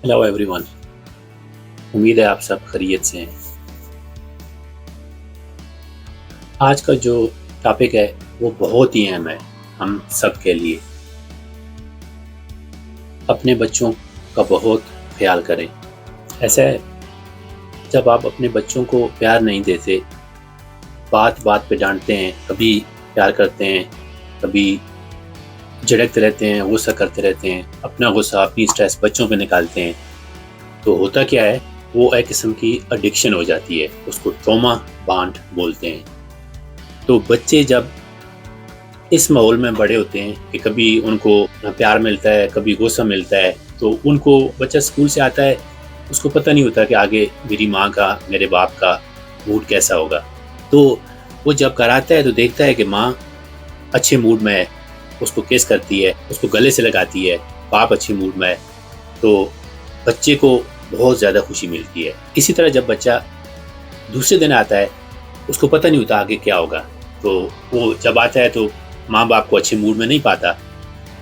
Hello everyone. उम्मीद है आप सब खैरियत से हैं। आज का जो टॉपिक है वो बहुत ही अहम है हम सब के लिए। अपने बच्चों का बहुत ख्याल करें। ऐसा है, जब आप अपने बच्चों को प्यार नहीं देते, बात बात पे डांटते हैं, कभी प्यार करते हैं, कभी झिड़कते रहते हैं, गुस्सा करते रहते हैं, अपना गुस्सा अपनी स्ट्रेस बच्चों पे निकालते हैं, तो होता क्या है, वो एक किस्म की एडिक्शन हो जाती है। उसको ट्रॉमा बांड बोलते हैं। तो बच्चे जब इस माहौल में बड़े होते हैं कि कभी उनको प्यार मिलता है, कभी गुस्सा मिलता है, तो उनको बच्चा स्कूल से आता है, उसको पता नहीं होता कि आगे मेरी माँ का, मेरे बाप का मूड कैसा होगा। तो वो जब घर आता है तो देखता है कि माँ अच्छे मूड में है, उसको किस करती है, उसको गले से लगाती है, बाप अच्छे मूड में है, तो बच्चे को बहुत ज़्यादा खुशी मिलती है। इसी तरह जब बच्चा दूसरे दिन आता है, उसको पता नहीं होता आगे क्या होगा, तो वो जब आता है तो माँ बाप को अच्छे मूड में नहीं पाता,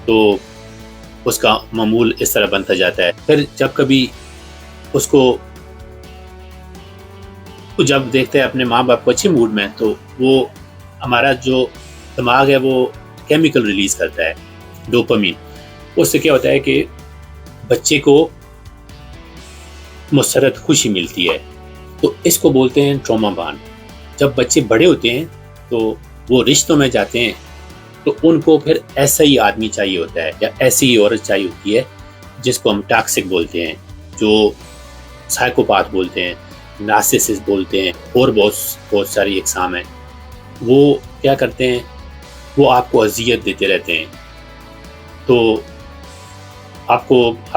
तो उसका मामूल इस तरह बनता जाता है। फिर जब कभी उसको जब देखते हैं अपने माँ बाप को अच्छे मूड में, तो वो हमारा जो दिमाग है वो केमिकल रिलीज़ करता है, डोपामीन। उससे क्या होता है कि बच्चे को मुसरत खुशी मिलती है। तो इसको बोलते हैं ट्रॉमा बांड। जब बच्चे बड़े होते हैं तो वो रिश्तों में जाते हैं, तो उनको फिर ऐसा ही आदमी चाहिए होता है या ऐसी ही औरत चाहिए होती है जिसको हम टॉक्सिक बोलते हैं, जो साइकोपाथ बोलते हैं, नार्सिसिस्ट बोलते हैं, और बहुत सारी इकसाम हैं। वो क्या करते हैं, वो आपको अजियत देते रहते हैं। तो आप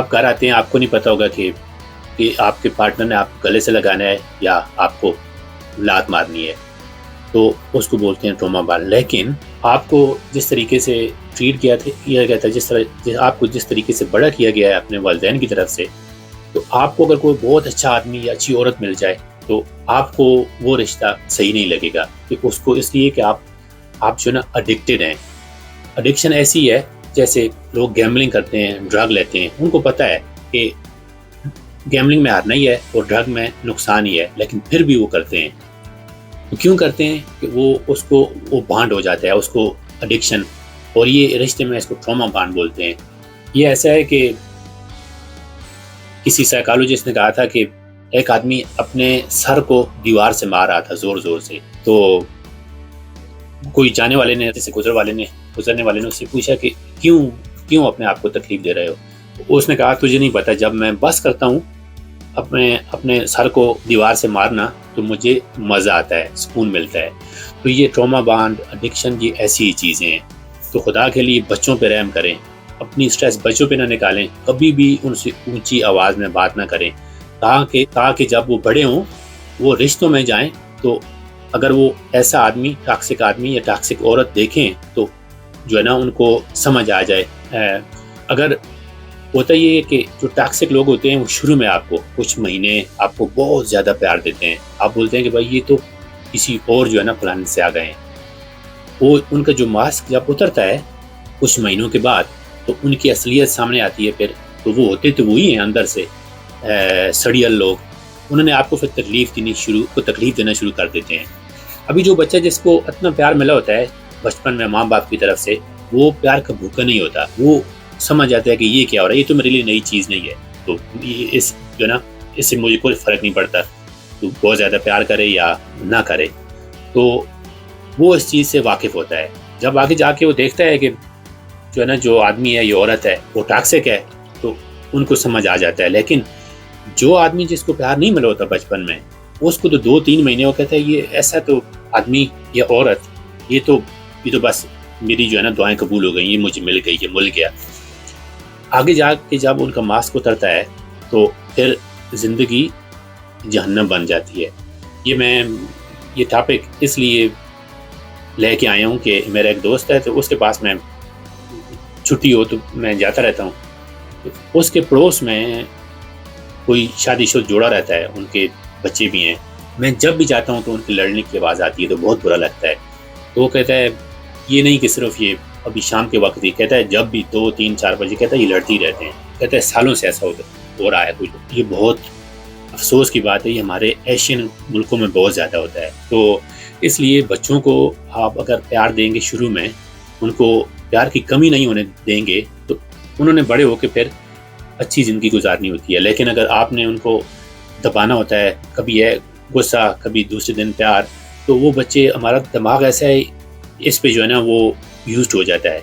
घर आते हैं, आपको नहीं पता होगा कि आपके पार्टनर ने आपको गले से लगाना है या आपको लात मारनी है, तो उसको बोलते हैं ट्रॉमा बांड। लेकिन आपको जिस तरीके से ट्रीट किया गया था, आपको जिस तरीके से बड़ा किया गया है अपने वालिदैन की तरफ से, तो आपको अगर कोई बहुत अच्छा आदमी या अच्छी औरत मिल जाए तो आपको वो रिश्ता सही नहीं लगेगा, कि उसको इसलिए कि आप जो ना एडिक्टेड हैं। एडिक्शन ऐसी है जैसे लोग गैम्बलिंग करते हैं, ड्रग लेते हैं, उनको पता है कि गैम्बलिंग में हारना ही है और ड्रग में नुकसान ही है, लेकिन फिर भी वो करते हैं। तो क्यों करते हैं कि वो बांड हो जाता है, उसको एडिक्शन, और ये रिश्ते में इसको ट्रॉमा बांड बोलते हैं। ये ऐसा है कि किसी साइकोलॉजिस्ट ने कहा था कि एक आदमी अपने सर को दीवार से मार रहा था जोर जोर से, तो कोई जाने वाले ने, जैसे गुजरने वाले ने उससे पूछा कि क्यों अपने आप को तकलीफ दे रहे हो। उसने कहा, तुझे नहीं पता, जब मैं बस करता हूँ अपने सर को दीवार से मारना, तो मुझे मज़ा आता है, सुकून मिलता है। तो ये ट्रॉमा बांड, एडिक्शन, ये ऐसी ही चीज़ें हैं। तो खुदा के लिए बच्चों पे रहम करें, अपनी स्ट्रेस बच्चों पे ना निकालें, कभी भी उनसे ऊंची आवाज़ में बात ना करें, ताकि जब वो बड़े हों, वो रिश्तों में जाएं, तो अगर वो ऐसा आदमी, टॉक्सिक आदमी या टॉक्सिक औरत देखें, तो जो है ना उनको समझ आ जाए। अगर होता ये है कि जो टॉक्सिक लोग होते हैं वो शुरू में आपको कुछ महीने आपको बहुत ज़्यादा प्यार देते हैं, आप बोलते हैं कि भाई ये तो किसी और जो है ना प्लानेट से आ गए हैं। वो उनका जो मास्क जब उतरता है कुछ महीनों के बाद, तो उनकी असलियत सामने आती है। फिर तो वो होते तो वही हैं अंदर से, सड़ियल लोग। उन्होंने आपको फिर तकलीफ देना शुरू कर देते हैं। अभी जो बच्चा जिसको इतना प्यार मिला होता है बचपन में माँ बाप की तरफ से, वो प्यार का भूखा नहीं होता, वो समझ आता है कि ये क्या हो रहा है, ये तो मेरे लिए नई चीज़ नहीं है, तो इस जो ना इससे मुझे कोई फ़र्क नहीं पड़ता, तो बहुत ज़्यादा प्यार करे या ना करे, तो वो इस चीज़ से वाकिफ़ होता है। जब आगे जाके वो देखता है कि जो है ना जो आदमी है, ये औरत है, वो टॉक्सिक है, तो उनको समझ आ जाता है। लेकिन जो आदमी जिसको प्यार नहीं मिला होता बचपन में, उसको तो 2-3 महीने वो कहता है ये ऐसा तो आदमी या औरत, ये तो बस मेरी जो है ना दुआएं कबूल हो गई, ये मुझे मिल गई, ये मिल गया। आगे जाके जब उनका मास्क उतरता है तो फिर ज़िंदगी जहन्नम बन जाती है। ये टॉपिक इसलिए लेके आया हूँ कि मेरा एक दोस्त है, तो उसके पास मैं छुट्टी हो तो मैं जाता रहता हूँ। तो उसके पड़ोस में कोई शादीशुदा जोड़ा रहता है, उनके बच्चे भी हैं। मैं जब भी जाता हूँ तो उनकी लड़ने की आवाज़ आती है, तो बहुत बुरा लगता है। तो वो कहता है ये नहीं कि सिर्फ ये अभी शाम के वक्त ही, कहता है जब भी 2, 3, 4 बजे, कहता है ये लड़ती रहते हैं, कहता है सालों से ऐसा होता है। ہو رہا ہے کچھ، یہ بہت افسوس کی بات ہے، یہ ہمارے ایشین ملکوں میں بہت زیادہ ہوتا ہے۔ تو اس لیے بچوں کو آپ اگر پیار دیں گے شروع میں، ان کو پیار کی کمی نہیں ہونے دیں گے، تو انہوں نے بڑے ہو کے پھر اچھی زندگی گزارنی ہوتی ہے۔ لیکن اگر آپ نے ان کو دبانا ہوتا ہے، کبھی ہے غصہ، کبھی دوسرے دن پیار، تو وہ بچے، ہمارا دماغ ایسا ہے، اس پہ جو ہے نا وہ یوزڈ ہو جاتا ہے۔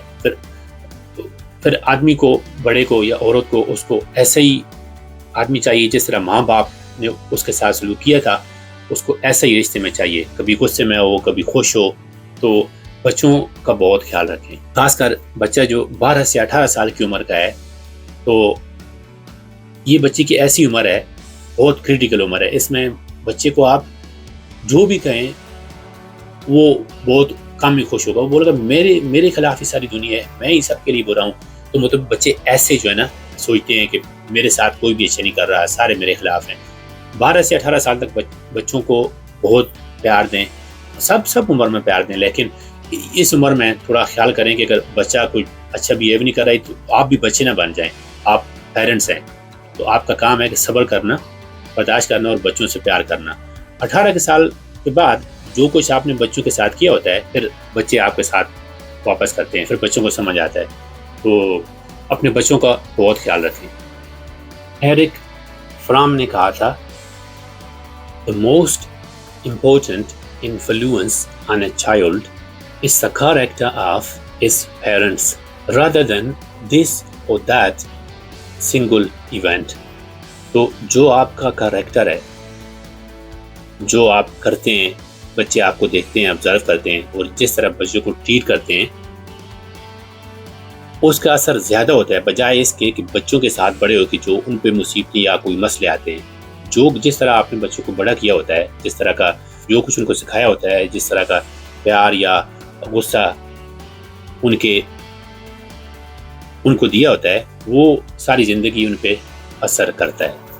پھر آدمی کو، بڑے کو یا عورت کو، اس کو ایسا ہی آدمی چاہیے جس طرح ماں باپ نے اس کے ساتھ سلوک کیا تھا، اس کو ایسا ہی رشتے میں چاہیے، کبھی غصے میں ہو، کبھی خوش ہو۔ تو بچوں کا بہت خیال رکھیں، خاص کر بچہ جو 12 سے 18 سال کی عمر کا ہے، تو یہ بچے کی ایسی عمر ہے، بہت کریٹیکل عمر ہے۔ اس میں بچے کو آپ جو بھی کہیں وہ بہت کم ہی خوش ہوگا، وہ بولے گا میرے خلاف ہی ساری دنیا ہے، میں ہی سب کے لیے برا ہوں۔ تو مطلب بچے ایسے جو ہے نا سوچتے ہیں کہ میرے ساتھ کوئی بھی اچھا نہیں کر رہا، سارے میرے خلاف ہیں۔ 12 سے 18 سال تک بچوں کو بہت پیار دیں، سب عمر میں پیار دیں، لیکن اس عمر میں تھوڑا خیال کریں کہ اگر بچہ کوئی اچھا بیہیو نہیں کر رہا ہے تو آپ بھی بچے نہ بن جائیں۔ آپ پیرنٹس ہیں، تو آپ کا کام ہے کہ صبر کرنا، برداشت کرنا اور بچوں سے پیار کرنا۔ 18 کے سال کے بعد جو کچھ آپ نے بچوں کے ساتھ کیا ہوتا ہے، پھر بچے آپ کے ساتھ واپس کرتے ہیں، پھر بچوں کو سمجھ آتا ہے۔ تو اپنے بچوں کا بہت خیال رکھیں۔ ایرک فرام نے کہا تھا، The most important influence on a child is the character of his parents rather than this or that single event۔ تو جو آپ کا کریکٹر ہے، جو آپ کرتے ہیں، بچے آپ کو دیکھتے ہیں، آبزرو کرتے ہیں، اور جس طرح بچوں کو ٹریٹ کرتے ہیں، اس کا اثر زیادہ ہوتا ہے بجائے اس کے کہ بچوں کے ساتھ بڑے ہو کے جو ان پہ مصیبتیں یا کوئی مسئلے آتے ہیں۔ جس طرح آپ نے بچوں کو بڑا کیا ہوتا ہے، جس طرح کا جو کچھ ان کو سکھایا ہوتا ہے، جس طرح کا پیار یا غصہ ان کو دیا ہوتا ہے، وہ ساری زندگی ان پہ اثر کرتا ہے۔